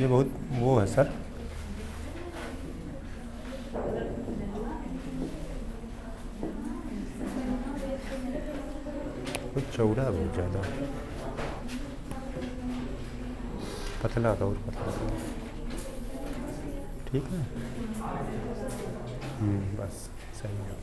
ये बहुत वो है सर, कुछ चौड़ा है बहुत ज़्यादा, पतला का और पतला का, ठीक है। बस सही है।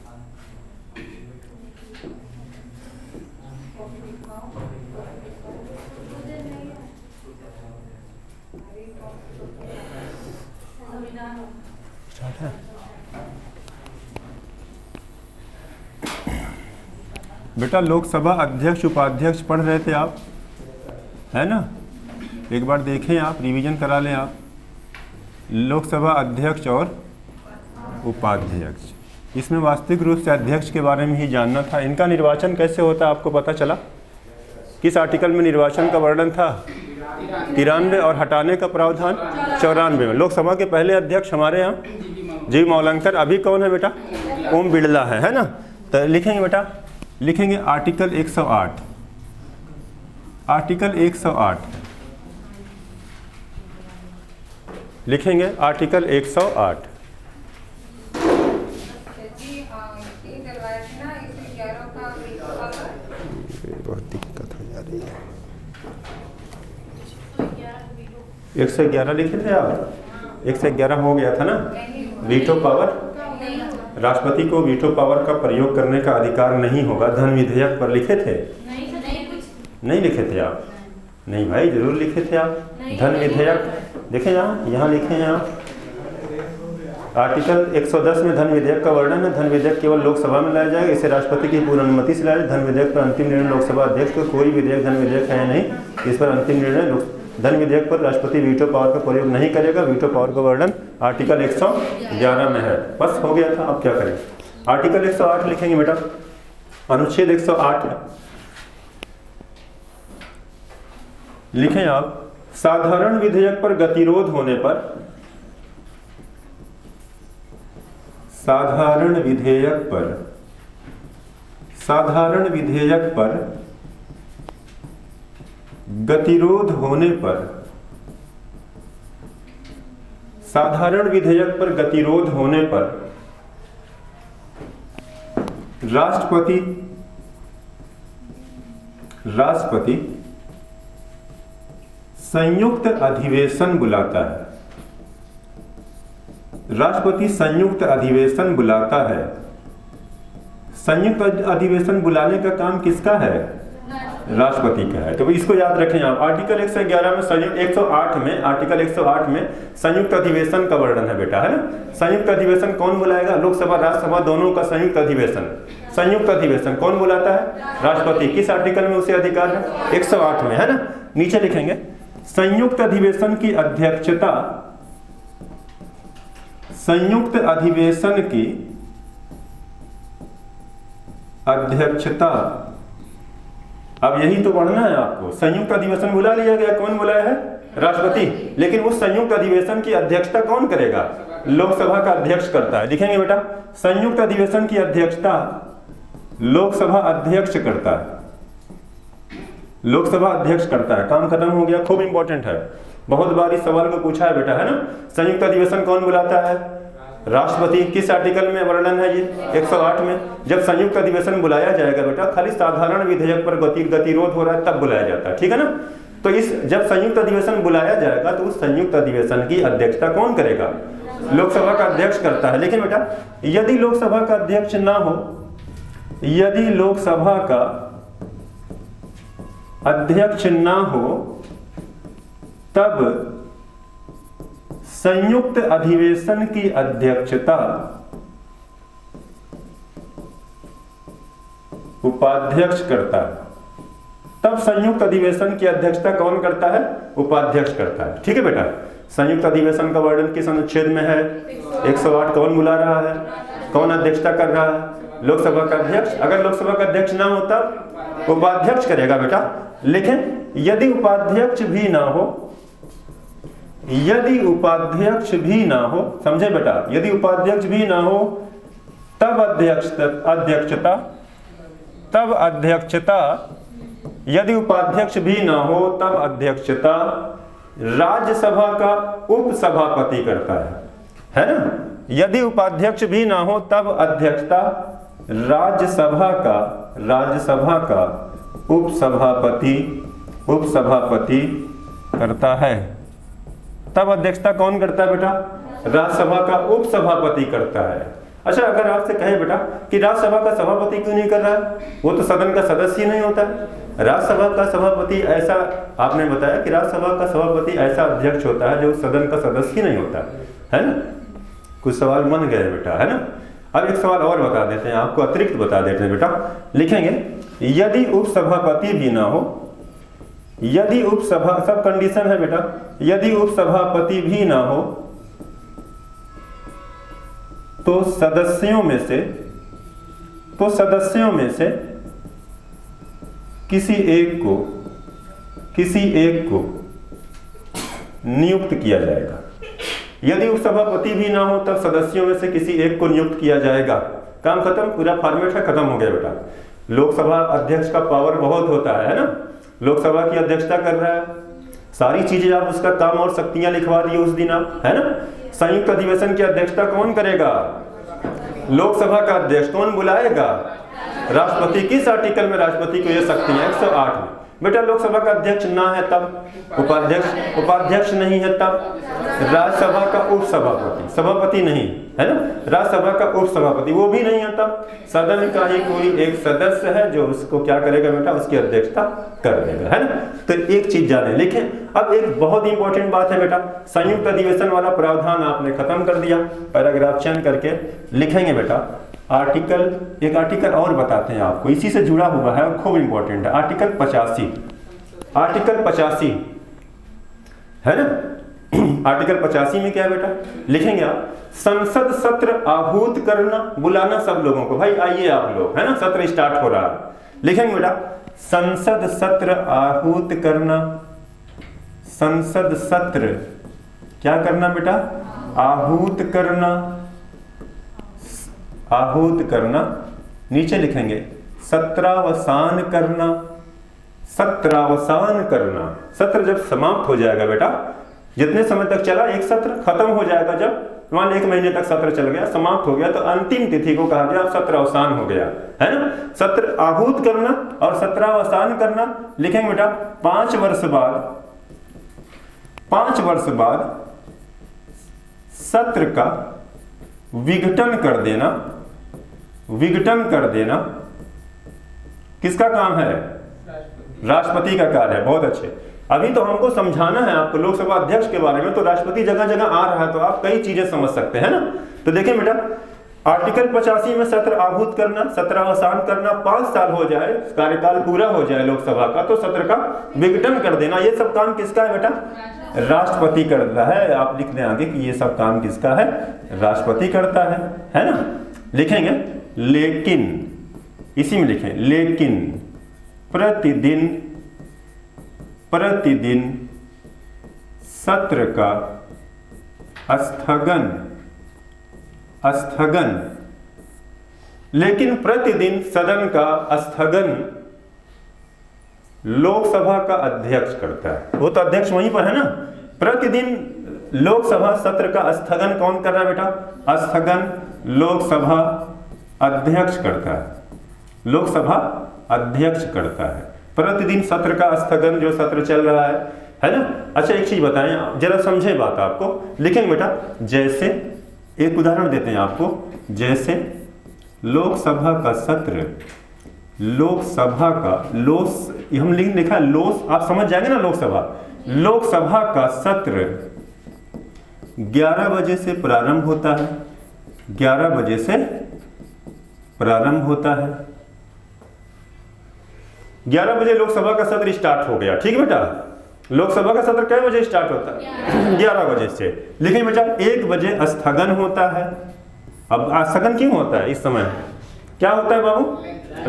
स्टार्ट है। बेटा लोकसभा अध्यक्ष उपाध्यक्ष पढ़ रहे थे आप, है ना? एक बार देखें आप, रिवीजन करा लें आप। लोकसभा अध्यक्ष और उपाध्यक्ष, इसमें वास्तविक रूप से अध्यक्ष के बारे में ही जानना था। इनका निर्वाचन कैसे होता है आपको पता चला? किस आर्टिकल में निर्वाचन का वर्णन था? 93 और हटाने का प्रावधान 94 में। लोकसभा के पहले अध्यक्ष हमारे यहाँ जी मौलंकर, अभी कौन है बेटा? ओम बिड़ला है ना? तो लिखेंगे बेटा, लिखेंगे आर्टिकल 108, आर्टिकल 108 लिखेंगे, आर्टिकल 108। बहुत दिक्कत हो जा रही है। 111 लिखे थे आप? 111 हो गया था ना? वीटो पावर, राष्ट्रपति को वीटो पावर का प्रयोग करने का अधिकार नहीं होगा। धन विधेयक पर लिखे थे? नहीं लिखे थे आप? नहीं भाई, जरूर लिखे थे आप। धन विधेयक देखें यहाँ लिखे हैं आप। आर्टिकल 110 में धन विधेयक का वर्णन है। धन विधेयक केवल लोकसभा में लाया जाएगा, इसे राष्ट्रपति की पूर्ण अनुमति से लाया। धन विधेयक पर अंतिम निर्णय लोकसभा अध्यक्ष को, कोई विधेयक धन विधेयक है नहीं, इस पर अंतिम निर्णय धन विधेयक पर राष्ट्रपति वीटो पावर का प्रयोग नहीं करेगा। वीटो पावर का वर्णन आर्टिकल 111 में है। बस हो गया था, अब क्या करें? आर्टिकल 108 लिखेंगे बेटा, अनुच्छेद 108 है। लिखें आप, साधारण विधेयक पर गतिरोध होने पर, साधारण विधेयक पर गतिरोध होने पर, साधारण विधेयक पर गतिरोध होने पर राष्ट्रपति संयुक्त अधिवेशन बुलाता है। राष्ट्रपति संयुक्त अधिवेशन बुलाता है। संयुक्त अधिवेशन बुलाने का काम किसका है? राष्ट्रपति का है। तो इसको याद रखें आप। आर्टिकल 111 में 108 में, आर्टिकल 108 में संयुक्त अधिवेशन का वर्णन है बेटा, है ना? संयुक्त अधिवेशन कौन बुलाएगा? लोकसभा राज्यसभा दोनों का संयुक्त अधिवेशन। संयुक्त अधिवेशन कौन बुलाता है? राष्ट्रपति। किस आर्टिकल में उसे अधिकार है? 108 में, है ना? नीचे लिखेंगे, संयुक्त अधिवेशन की अध्यक्षता, संयुक्त अधिवेशन की अध्यक्षता, अब यही तो पढ़ना है आपको। संयुक्त अधिवेशन बुला लिया गया, कौन बुलाया है? राष्ट्रपति। लेकिन उस संयुक्त अधिवेशन की अध्यक्षता कौन करेगा? लोकसभा का अध्यक्ष करता है। लिखेंगे बेटा, संयुक्त अधिवेशन की अध्यक्षता लोकसभा अध्यक्ष करता है। लोकसभा अध्यक्ष करता है। काम खत्म हो गया। खूब इंपॉर्टेंट है, बहुत बार इस सवाल को पूछा है बेटा, है ना? संयुक्त अधिवेशन कौन बुलाता है? राष्ट्रपति। किस आर्टिकल में वर्णन है ये? 108 में। जब संयुक्त अधिवेशन बुलाया जाएगा बेटा, खाली साधारण विधेयक पर गतिरोध हो रहा है तब बुलाया जाता है, ठीक है ना? तो जब संयुक्त अधिवेशन बुलाया जाएगा तो उस संयुक्त अधिवेशन की अध्यक्षता कौन करेगा? लोकसभा का अध्यक्ष करता है। लेकिन बेटा, यदि लोकसभा का अध्यक्ष ना हो, यदि लोकसभा का अध्यक्ष ना हो, तब संयुक्त अधिवेशन की अध्यक्षता उपाध्यक्ष करता है। तब संयुक्त अधिवेशन की अध्यक्षता कौन करता है? उपाध्यक्ष करता है, ठीक है बेटा? संयुक्त अधिवेशन का वर्णन किस अनुच्छेद में है? 108। कौन बुला रहा है? कौन अध्यक्षता कर रहा है? लोकसभा का अध्यक्ष। अगर लोकसभा का अध्यक्ष ना हो तब उपाध्यक्ष करेगा बेटा। लेकिन यदि उपाध्यक्ष भी ना हो, यदि उपाध्यक्ष भी ना हो, समझे बेटा? यदि उपाध्यक्ष भी ना हो तब अध्यक्षता, यदि उपाध्यक्ष भी ना हो तब अध्यक्षता राज्यसभा का उपसभापति करता है ना। यदि उपाध्यक्ष भी ना हो तब अध्यक्षता राज्यसभा का उपसभापति करता है। तब अध्यक्षता कौन करता है बेटा? राज्यसभा का उपसभापति करता है। अच्छा, अगर आपसे कहे बेटा कि राज्यसभा का सभापति क्यों नहीं कर रहा है, वो तो सदन का सदस्य ही नहीं होता है। राज्यसभा का सभापति ऐसा, आपने बताया कि राज्यसभा का सभापति ऐसा अध्यक्ष होता है जो सदन का सदस्य ही नहीं होता है ना। कुछ सवाल मन गए बेटा, है ना। अब एक सवाल और बता देते हैं आपको, अतिरिक्त बता देते हैं बेटा। लिखेंगे यदि उपसभापति भी ना हो, यदि उपसभा, सब कंडीशन है बेटा, यदि उपसभापति भी ना हो तो सदस्यों में से किसी एक को नियुक्त किया जाएगा। यदि उपसभापति भी ना हो तब सदस्यों में से किसी एक को नियुक्त किया जाएगा। काम खत्म, पूरा फॉर्मेट है, खत्म हो गया बेटा। लोकसभा अध्यक्ष का पावर बहुत होता है ना। लोकसभा की अध्यक्षता कर रहा है, सारी चीजें आप उसका काम और शक्तियां लिखवा दिए उस दिन आप, है ना। संयुक्त अधिवेशन की अध्यक्षता कौन करेगा? लोकसभा का अध्यक्ष। कौन बुलाएगा? राष्ट्रपति। किस आर्टिकल में राष्ट्रपति को ये शक्तियां? 108 में। बेटा लोकसभा का अध्यक्ष ना है तब, उपाध्यक्ष नहीं है तब राज्यसभा का उपसभापति, सभापति नहीं, है ना। राज्यसभा का उपसभापति वो भी नहीं है तब सदन का ही कोई एक सदस्य है जो उसको क्या करेगा बेटा? उसकी अध्यक्षता कर देगा, है ना। तो एक चीज जाने लिखें। अब एक बहुत इंपॉर्टेंट बात है बेटा, संयुक्त अधिवेशन वाला प्रावधान आपने खत्म कर दिया। पैराग्राफ चेंज करके लिखेंगे बेटा आर्टिकल, एक आर्टिकल और बताते हैं आपको, इसी से जुड़ा हुआ है और खूब इंपॉर्टेंट है। आर्टिकल 85 है ना। आर्टिकल 85 में क्या है बेटा? लिखेंगे आप संसद सत्र आहूत करना, बुलाना सब लोगों को, भाई आइए आप लोग, है ना, सत्र स्टार्ट हो रहा है। लिखेंगे बेटा संसद सत्र आहूत करना। संसद सत्र क्या करना बेटा? आहूत करना। नीचे लिखेंगे सत्रावसान करना। सत्र जब समाप्त हो जाएगा बेटा, जितने समय तक चला एक सत्र खत्म हो जाएगा, जब मान 1 महीने तक सत्र चल गया, समाप्त हो गया, तो अंतिम तिथि को कहा गया सत्रावसान हो गया, है ना। सत्र आहूत करना और सत्रावसान करना। लिखेंगे बेटा 5 वर्ष बाद सत्र का विघटन कर देना किसका काम है? राष्ट्रपति का कार्य है। बहुत अच्छे। अभी तो हमको समझाना है आपको लोकसभा अध्यक्ष के बारे में, तो राष्ट्रपति जगह जगह आ रहा है तो आप कई चीजें समझ सकते हैं ना। तो देखिए बेटा आर्टिकल 85 में सत्र आहूत करना, सत्रावसान करना, 5 साल हो जाए, कार्यकाल पूरा हो जाए लोकसभा का, तो सत्र का विघटन कर देना, ये सब काम किसका है बेटा? राष्ट्रपति करता है। आप लिख दें आगे कि ये सब काम किसका है? राष्ट्रपति करता है ना। लिखेंगे लेकिन, इसी में लिखें लेकिन प्रतिदिन सत्र का स्थगन, लेकिन प्रतिदिन सदन का स्थगन लोकसभा का अध्यक्ष करता है। वो तो अध्यक्ष वहीं पर है ना। प्रतिदिन लोकसभा सत्र का स्थगन कौन कर रहा है बेटा? स्थगन लोकसभा अध्यक्ष करता है। लोकसभा अध्यक्ष करता है प्रतिदिन सत्र का स्थगन, जो सत्र चल रहा है ना। अच्छा एक चीज बताएं जरा, समझे बात आपको। लिखेंगे बेटा जैसे, एक उदाहरण देते हैं आपको, जैसे लोकसभा का सत्र, लोकसभा का हम लिखा लोस, आप समझ जाएंगे ना। लोकसभा का सत्र 11 बजे से प्रारंभ होता है। 11 बजे से प्रारंभ होता है। 11 बजे लोकसभा का सत्र स्टार्ट हो गया, ठीक है बेटा। लोकसभा का सत्र कितने बजे स्टार्ट होता है? 11 बजे से। लेकिन बेटा 1 बजे स्थगन होता है। अब स्थगन क्यों होता है? इस समय क्या होता है बाबू?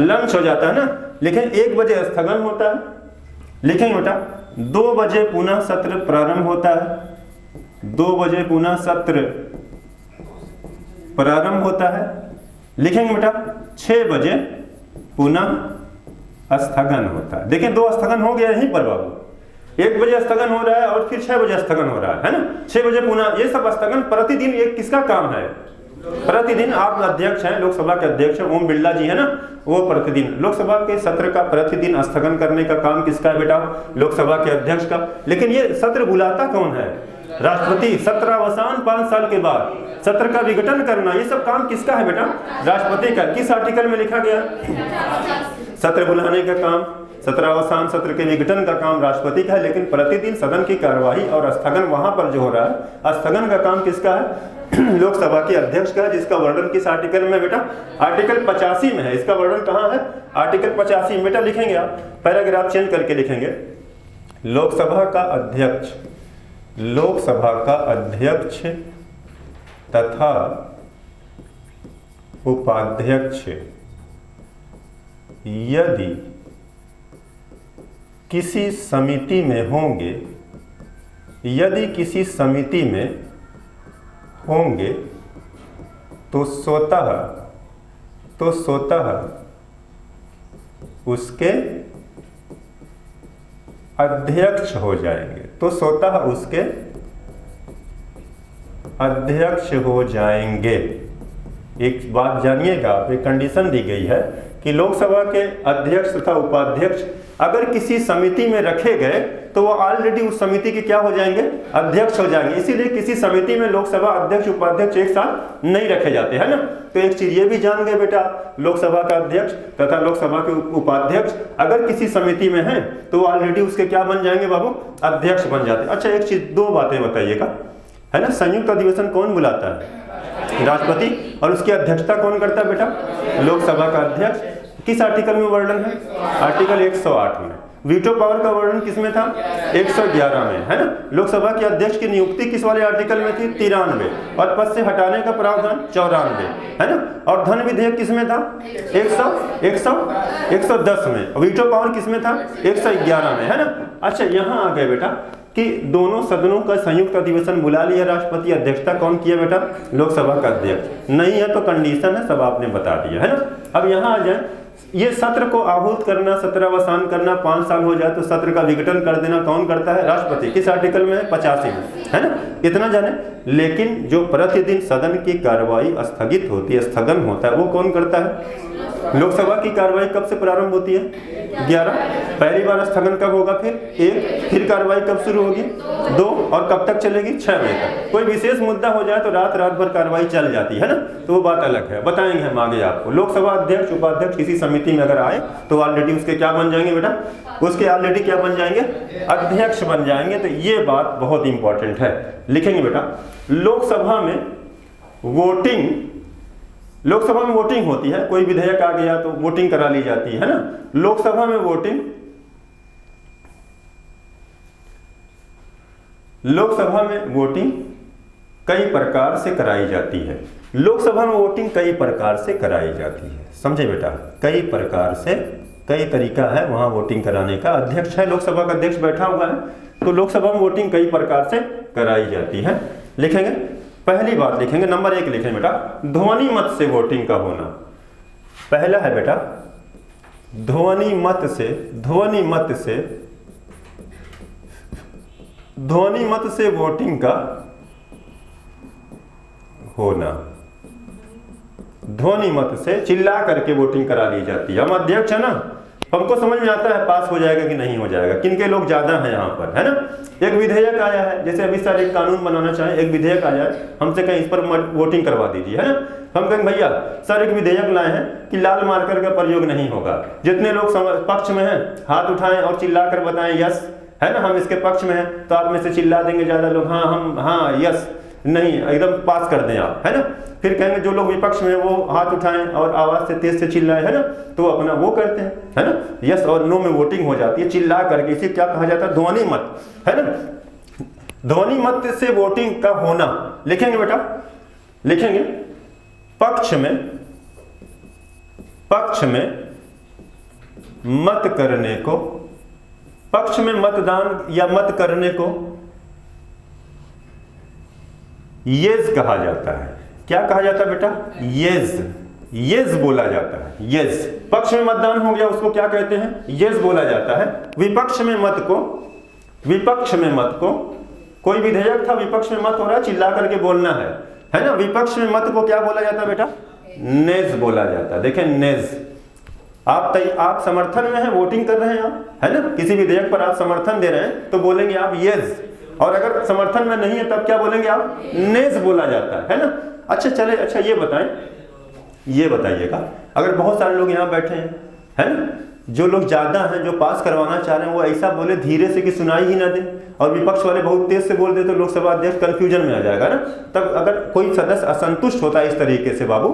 लंच हो जाता है ना। लेकिन 1 बजे स्थगन होता है। लिखेंगे बेटा 2 बजे पुनः सत्र प्रारंभ होता है। 2 बजे पुनः सत्र प्रारंभ होता है। लिखेंगे बेटा 6 बजे पुनः स्थगन होता है। देखिए 2 स्थगन हो गया यहीं पर बाबू। 1 बजे स्थगन हो रहा है और फिर 6 बजे स्थगन हो रहा है ना, 6 बजे पुनः, ये सब स्थगन प्रतिदिन एक किसका काम है? प्रतिदिन आप अध्यक्ष हैं, लोकसभा के अध्यक्ष हैं, ओम बिरला जी है ना, वो प्रतिदिन लोकसभा के सत्र का प्रतिदिन स्थगन करने का काम किसका है बेटा? लोकसभा के अध्यक्ष का। लेकिन ये सत्र बुलाता कौन है? राष्ट्रपति। सत्रावसान 5 साल के बाद सत्र का विघटन करना, ये सब काम किसका है बेटा? राष्ट्रपति का। किस आर्टिकल में लिखा गया? सत्र बुलाने का काम, सत्रावसान सत्र के विघटन का काम राष्ट्रपति का है, लेकिन प्रतिदिन सदन की कार्यवाही और स्थगन वहां पर जो हो रहा है, स्थगन का काम किसका है? लोकसभा के अध्यक्ष का है, जिसका वर्णन किस आर्टिकल में बेटा? आर्टिकल 85 में है। इसका वर्णन कहाँ है? आर्टिकल 85 में। बेटा लिखेंगे आप, पैराग्राफ चेंज करके लिखेंगे, लोकसभा का अध्यक्ष, लोकसभा का अध्यक्ष तथा उपाध्यक्ष यदि किसी समिति में होंगे, यदि किसी समिति में होंगे तो स्वतः उसके अध्यक्ष हो जाएंगे, तो स्वतः उसके अध्यक्ष हो जाएंगे। एक बात जानिएगा, एक कंडीशन दी गई है कि लोकसभा के अध्यक्ष तथा उपाध्यक्ष अगर किसी समिति में रखे गए तो वो ऑलरेडी उस समिति के क्या हो जाएंगे? अध्यक्ष हो जाएंगे। इसीलिए किसी समिति में लोकसभा अध्यक्ष उपाध्यक्ष एक साथ नहीं रखे जाते, है ना। तो एक चीज ये भी जान गए बेटा, लोकसभा का अध्यक्ष तथा लोकसभा के उपाध्यक्ष अगर किसी समिति में हैं तो ऑलरेडी उसके क्या बन जाएंगे बाबू? अध्यक्ष बन जाते। अच्छा एक चीज, 2 बातें बताइएगा, है ना। संयुक्त अधिवेशन कौन बुलाता है? राष्ट्रपति। और उसकी अध्यक्षता कौन करता है बेटा? लोकसभा का अध्यक्ष। किस आर्टिकल में वर्णन है? आर्टिकल 108 में। वीटो पावर का वर्णन किसमें था? 111 में, है ना। लोकसभा के अध्यक्ष की नियुक्ति किस वाले आर्टिकल में थी? 93। और पद से हटाने का प्रावधान 94, है ना। और धन विधेयक किसमें था? 110 में। वीटो पावर किसमें था? 111 में, है ना। अच्छा यहाँ आ गए बेटा कि दोनों सदनों का संयुक्त अधिवेशन बुला लिया राष्ट्रपति, अध्यक्षता कौन किया बेटा? लोकसभा का अध्यक्ष। नहीं है तो कंडीशन है, सब आपने बता दिया, है ना। अब यहाँ आ जाए, ये सत्र को आहूत करना, सत्रावसान करना, 5 साल हो जाए तो सत्र का विघटन कर देना कौन करता है? राष्ट्रपति। किस आर्टिकल में? 85 में, है ना। इतना जाने। लेकिन जो प्रतिदिन सदन की कार्यवाही स्थगित होती है, स्थगन होता है, वो कौन करता है? लोकसभा की कार्यवाही कब से प्रारंभ होती है? 11। पहली बार स्थगन कब होगा? फिर 1। फिर कार्यवाही कब शुरू होगी? 2। और कब तक चलेगी? 6 बजे तक। कोई विशेष मुद्दा हो जाए तो रात भर कार्यवाही चल जाती है ना, तो वो बात अलग है, बताएंगे हम आगे आपको। लोकसभा अध्यक्ष उपाध्यक्ष किसी समिति में अगर आए तो ऑलरेडी उसके क्या बन जाएंगे बेटा? उसके ऑलरेडी क्या बन जाएंगे? अध्यक्ष बन जाएंगे। तो ये बात बहुत इंपॉर्टेंट है, लिखेंगे बेटा। लोकसभा में वोटिंग, लोकसभा में वोटिंग होती है, कोई विधेयक आ गया तो वोटिंग करा ली जाती है ना। लोकसभा में वोटिंग, लोकसभा में वोटिंग कई प्रकार से कराई जाती है। लोकसभा में वोटिंग कई प्रकार से कराई जाती है, समझे बेटा। कई प्रकार से, कई तरीका है वहां वोटिंग कराने का। अध्यक्ष है, लोकसभा का अध्यक्ष बैठा हुआ है, तो लोकसभा में वोटिंग कई प्रकार से कराई जाती है। लिखेंगे, पहली बात लिखेंगे, नंबर 1 लिखेंगे बेटा, ध्वनि मत से वोटिंग का होना। पहला है बेटा ध्वनि मत से, ध्वनि मत से, ध्वनि मत से वोटिंग का होना। ध्वनि मत से चिल्ला करके वोटिंग करा ली जाती है। हम अध्यक्ष है ना, हमको समझ में आता है पास हो जाएगा कि नहीं हो जाएगा, किनके लोग ज्यादा हैं यहाँ पर, है ना। एक विधेयक आया है, जैसे अभी सर एक कानून बनाना चाहे, एक विधेयक आ जाए, हमसे कहीं इस पर वोटिंग करवा दीजिए, है ना। हम कहें भैया सर एक विधेयक लाए हैं कि लाल मार्कर का प्रयोग नहीं होगा। जितने लोग पक्ष में हैं हाथ उठाएं और चिल्ला कर बताएं यस, है ना, हम इसके पक्ष में हैं। तो आप में से चिल्ला देंगे ज्यादा लोग, हाँ हम, हाँ यस, नहीं एकदम पास कर दें आप, है ना। फिर कहेंगे जो लोग विपक्ष में वो हाथ उठाएं और आवाज से तेज से चिल्लाएं, है ना, तो अपना वो करते हैं, है ना। यस और नो में वोटिंग हो जाती है चिल्ला करके। इसे क्या कहा जाता है? ध्वनि मत, है ना। ध्वनि मत से वोटिंग का होना। लिखेंगे बेटा, लिखेंगे पक्ष में, पक्ष में मत करने को, पक्ष में मतदान या मत करने को येज कहा जाता है। क्या कहा जाता है बेटा? येज, येज बोला जाता है, येज। पक्ष में मतदान हो गया उसको क्या कहते हैं? येज बोला जाता है। विपक्ष में मत को विपक्ष में मत को, कोई विधेयक था विपक्ष में मत हो रहा है, चिल्ला करके बोलना है ना। विपक्ष में मत को क्या बोला जाता है बेटा? नेज बोला जाता है। देखें नेज, आप समर्थन में हैं, वोटिंग कर रहे हैं आप, है ना, किसी विधेयक पर आप समर्थन दे रहे हैं तो बोलेंगे आप येस, और अगर समर्थन में नहीं है तब क्या बोलेंगे आप? नेज बोला जाता है ना। अच्छा चले, अच्छा ये बताएं, ये बताइएगा, अगर बहुत सारे लोग यहाँ बैठे हैं, है ना, जो लोग ज्यादा हैं, जो पास करवाना चाह रहे हैं, वो ऐसा बोले धीरे से कि सुनाई ही ना दे, और विपक्ष वाले बहुत तेज से बोल दे तो लोकसभा अध्यक्ष कंफ्यूजन में आ जाएगा ना। तब अगर कोई सदस्य असंतुष्ट होता है इस तरीके से बाबू,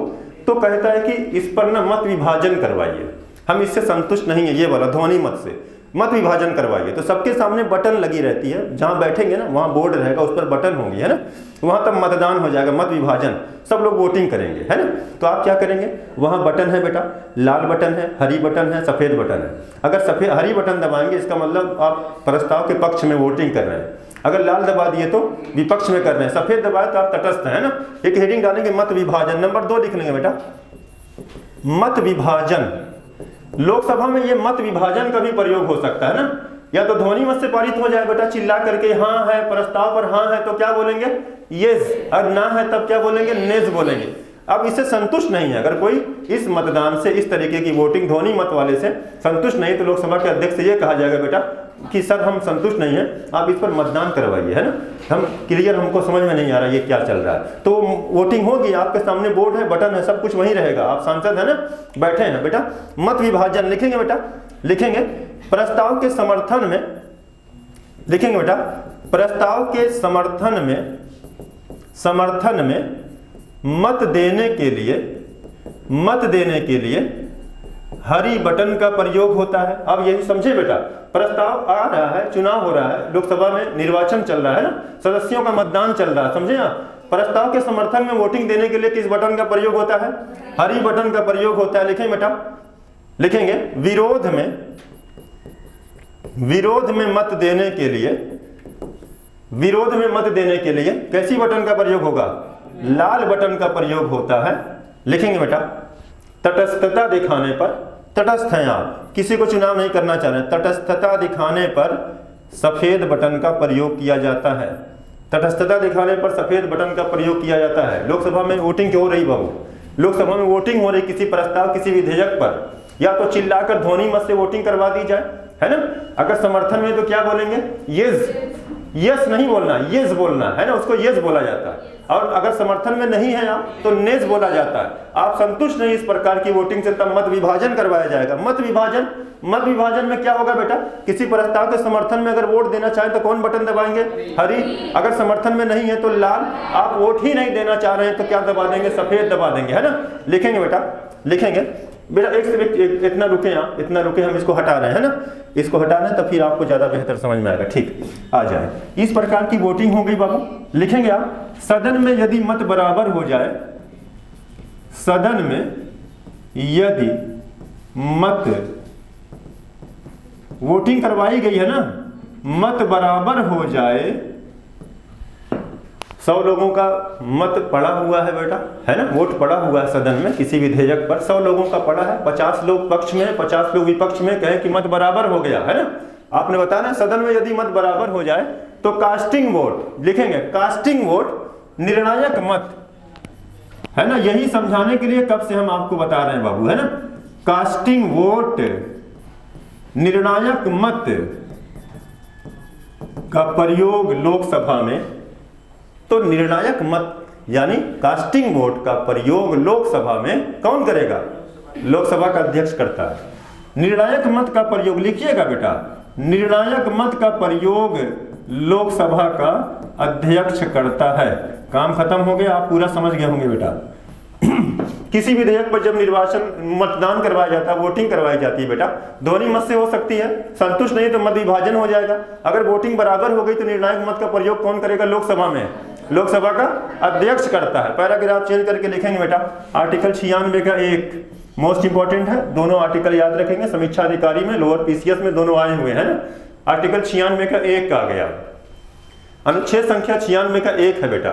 तो कहता है कि इस पर ना मत विभाजन करवाइए, हम इससे संतुष्ट नहीं है, ये वाला ध्वनि मत से मत विभाजन करवाइए। तो सबके सामने बटन लगी रहती है, जहां बैठेंगे ना वहां बोर्ड रहेगा, उस पर बटन होंगी, है ना, वहां तब मतदान हो जाएगा, मत विभाजन, सब लोग वोटिंग करेंगे, है ना। तो आप क्या करेंगे, वहां बटन है बेटा, लाल बटन है, हरी बटन है, सफेद बटन है। अगर सफेद हरी बटन दबाएंगे इसका मतलब आप प्रस्ताव के पक्ष में वोटिंग कर रहे हैं, अगर लाल दबा दिए तो विपक्ष में कर रहे हैं, सफेद दबाए तो आप तटस्थ है ना। एक हेडिंग डालेंगे मत विभाजन। नंबर 2 लिख लेंगे बेटा, मत विभाजन। लोकसभा में ये मत विभाजन का भी प्रयोग हो सकता है ना, या तो ध्वनि मत से पारित हो जाए बेटा, चिल्ला करके हाँ है, प्रस्ताव पर हाँ है तो क्या बोलेंगे? यस, और ना है तब क्या बोलेंगे? नेज बोलेंगे। अब इससे संतुष्ट नहीं है, अगर कोई इस मतदान से, इस तरीके की वोटिंग ध्वनि मत वाले से संतुष्ट नहीं, तो लोकसभा के अध्यक्ष से ये कहा जाएगा बेटा कि सर हम संतुष्ट नहीं है, आप इस पर मतदान करवाइए, है ना, हम क्लियर, हमको समझ में नहीं आ रहा ये क्या चल रहा है। तो वोटिंग होगी, आपके सामने बोर्ड है, बटन है, सब कुछ वहीं रहेगा, आप सांसद है ना, बैठे हैं बेटा। मत विभाजन लिखेंगे बेटा, लिखेंगे प्रस्ताव के समर्थन में, लिखेंगे बेटा प्रस्ताव के समर्थन में मत देने के लिए हरी बटन का प्रयोग होता है। अब यही समझे बेटा, प्रस्ताव आ रहा है, चुनाव हो रहा है, लोकसभा में निर्वाचन चल रहा है ना, सदस्यों का मतदान चल रहा है, समझे आप। प्रस्ताव के समर्थन में वोटिंग देने के लिए किस बटन का प्रयोग होता है? हरी बटन का प्रयोग होता है। लिखें बेटा, लिखेंगे विरोध में मत देने के लिए कैसी बटन का प्रयोग होगा? लाल बटन का प्रयोग होता है। लिखेंगे बेटा तटस्थता दिखाने पर, तटस्थ हैं आप, किसी को चुनाव नहीं करना चाह रहे, तटस्थता दिखाने पर सफेद बटन का प्रयोग किया जाता है। तटस्थता दिखाने पर सफेद बटन का प्रयोग किया जाता है। लोकसभा में वोटिंग क्यों हो रही बाबू? लोकसभा में वोटिंग हो रही किसी प्रस्ताव, किसी विधेयक पर, या तो चिल्लाकर ध्वनि मत से वोटिंग करवा दी जाए, है ना। अगर समर्थन में तो क्या बोलेंगे? यस नहीं बोलना, यस बोलना, है ना, उसको यस बोला जाता है। और अगर समर्थन में नहीं है आप तो नेज बोला जाता है। आप संतुष्ट नहीं इस प्रकार की वोटिंग से, तब मत विभाजन करवाया जाएगा। मत विभाजन में क्या होगा बेटा? किसी प्रस्ताव के समर्थन में अगर वोट देना चाहें तो कौन बटन दबाएंगे? हरी। अगर समर्थन में नहीं है तो लाल। आप वोट ही नहीं देना चाह रहे हैं तो क्या दबा देंगे? सफेद दबा देंगे, है ना। लिखेंगे बेटा, लिखेंगे बेटा, इतना रुके आप, इतना रुके, हम इसको हटा रहे हैं ना, इसको हटा रहे हैं, तब फिर आपको ज्यादा बेहतर समझ में आएगा। ठीक, आ जाए। इस प्रकार की वोटिंग हो गई बाबू। लिखेंगे आप, सदन में यदि मत बराबर हो जाए, सदन में यदि मत, वोटिंग करवाई गई है ना, मत बराबर हो जाए, 100 लोगों का मत पड़ा हुआ है बेटा, है ना, वोट पड़ा हुआ है सदन में किसी विधेयक पर, 100 लोगों का पड़ा है, 50 लोग पक्ष में, 50 लोग विपक्ष में, कहें कि मत बराबर हो गया, है ना। आपने बताया सदन में यदि मत बराबर हो जाए तो कास्टिंग वोट, लिखेंगे कास्टिंग वोट, निर्णायक मत, है ना। यही समझाने के लिए कब से हम आपको बता रहे हैं बाबू, है ना। कास्टिंग वोट, निर्णायक मत का प्रयोग लोकसभा में, तो निर्णायक मत यानी कास्टिंग वोट का प्रयोग लोकसभा में कौन करेगा? लोकसभा का अध्यक्ष करता है। निर्णायक मत का प्रयोग लिखिएगा बेटा, निर्णायक मत का प्रयोग लोकसभा का अध्यक्ष करता है। काम खत्म हो गया, आप पूरा समझ गए होंगे बेटा। किसी विधेयक पर जब मतदान करवाया जाता है, वोटिंग करवाई जाती है बेटा, ध्वनि मत से हो सकती है, संतुष्ट नहीं तो मत विभाजन हो जाएगा। अगर वोटिंग बराबर हो गई तो निर्णायक मत का प्रयोग कौन करेगा? लोकसभा में लोकसभा का अध्यक्ष करता है। पैराग्राफ चेंज करके लिखेंगे बेटा, आर्टिकल 96 का 1 मोस्ट इंपॉर्टेंट है, दोनों आर्टिकल याद रखेंगे, समीक्षा अधिकारी में, लोअर पीसीएस में दोनों आए हुए हैं ना। आर्टिकल 96 का 1 आ गया, अनुच्छेद संख्या 96 का 1 है बेटा।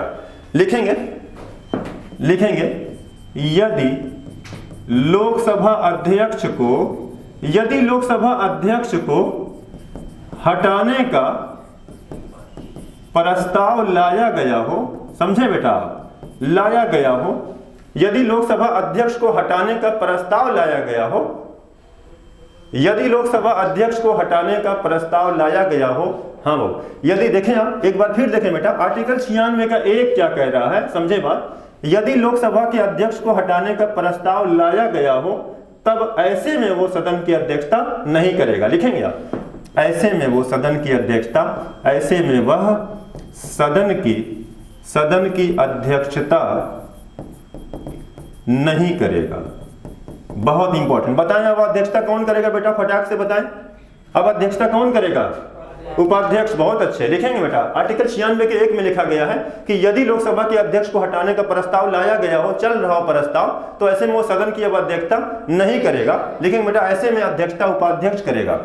लिखेंगे यदि लोकसभा अध्यक्ष को हटाने का प्रस्ताव लाया गया हो, समझे बेटा, लाया गया हो, यदि लोकसभा अध्यक्ष को हटाने का प्रस्ताव लाया गया हो, यदि लोकसभा अध्यक्ष को हटाने का प्रस्ताव लाया गया हो, हाँ वो, यदि देखें आप एक बार फिर देखें बेटा, आर्टिकल 96 का 1 क्या कह रहा है, समझे बात, यदि लोकसभा के अध्यक्ष को हटाने का प्रस्ताव लाया गया हो तब ऐसे में वो सदन की अध्यक्षता नहीं करेगा। लिखेंगे आप, ऐसे में वो सदन की अध्यक्षता, ऐसे में वह सदन की अध्यक्षता नहीं करेगा। बहुत इंपॉर्टेंट, बताएं अब अध्यक्षता कौन करेगा बेटा, फटाक से बताएं, अब अध्यक्षता कौन करेगा, उपाध्यक्ष। बहुत अच्छे, लिखेंगे बेटा, आर्टिकल 96 के 1 में लिखा गया है कि यदि लोकसभा के अध्यक्ष को हटाने का प्रस्ताव लाया गया हो, चल रहा हो प्रस्ताव, तो ऐसे में वो सदन की अब अध्यक्षता नहीं करेगा। लिखेंगे बेटा, ऐसे में अध्यक्षता उपाध्यक्ष करेगा,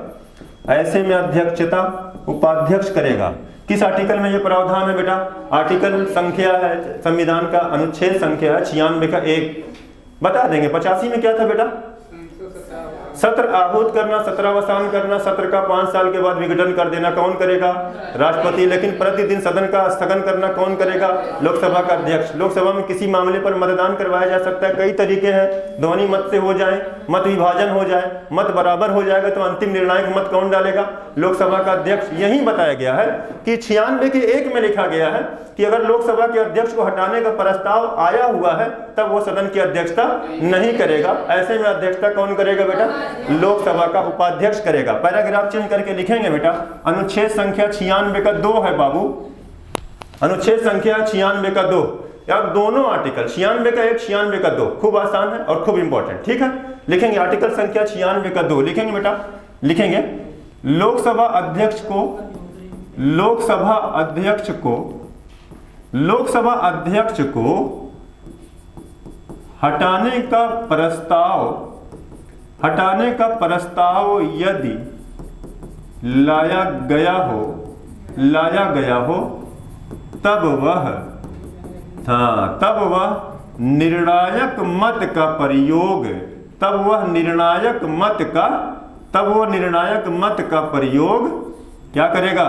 ऐसे में अध्यक्षता उपाध्यक्ष करेगा। किस आर्टिकल में ये प्रावधान है बेटा, आर्टिकल संख्या है संविधान का, अनुच्छेद संख्या है 96 का 1, बता देंगे। 85 में क्या था बेटा, सत्र आहूत करना, सत्रावसान करना, सत्र का 5 साल के बाद विघटन कर देना कौन करेगा, राष्ट्रपति। लेकिन प्रतिदिन सदन का स्थगन करना कौन करेगा, लोकसभा का अध्यक्ष। लोकसभा में किसी मामले पर मतदान करवाया जा सकता है, कई तरीके हैं, ध्वनि मत से हो जाए, मत विभाजन हो जाए, मत बराबर हो जाएगा तो अंतिम निर्णायक मत कौन डालेगा, लोकसभा का अध्यक्ष। यही बताया गया है कि 96 के 1 में लिखा गया है कि अगर लोकसभा के अध्यक्ष को हटाने का प्रस्ताव आया हुआ है तब वो सदन की अध्यक्षता नहीं करेगा। ऐसे में अध्यक्षता कौन करेगा बेटा, लोकसभा का उपाध्यक्ष करेगा। पैराग्राफ चेंज करके लिखेंगे बेटा, अनुच्छेद संख्या 96 का 2 है बाबू, अनुच्छेद संख्या 96 का 2, अब दोनों आर्टिकल 96 का 1, 96 का 2, खूब आसान है और खूब इंपॉर्टेंट, ठीक है। लिखेंगे आर्टिकल संख्या 96 का 2, लिखेंगे बेटा, लिखेंगे लोकसभा अध्यक्ष को हटाने का प्रस्ताव यदि लाया गया हो तब वह निर्णायक मत का प्रयोग क्या करेगा,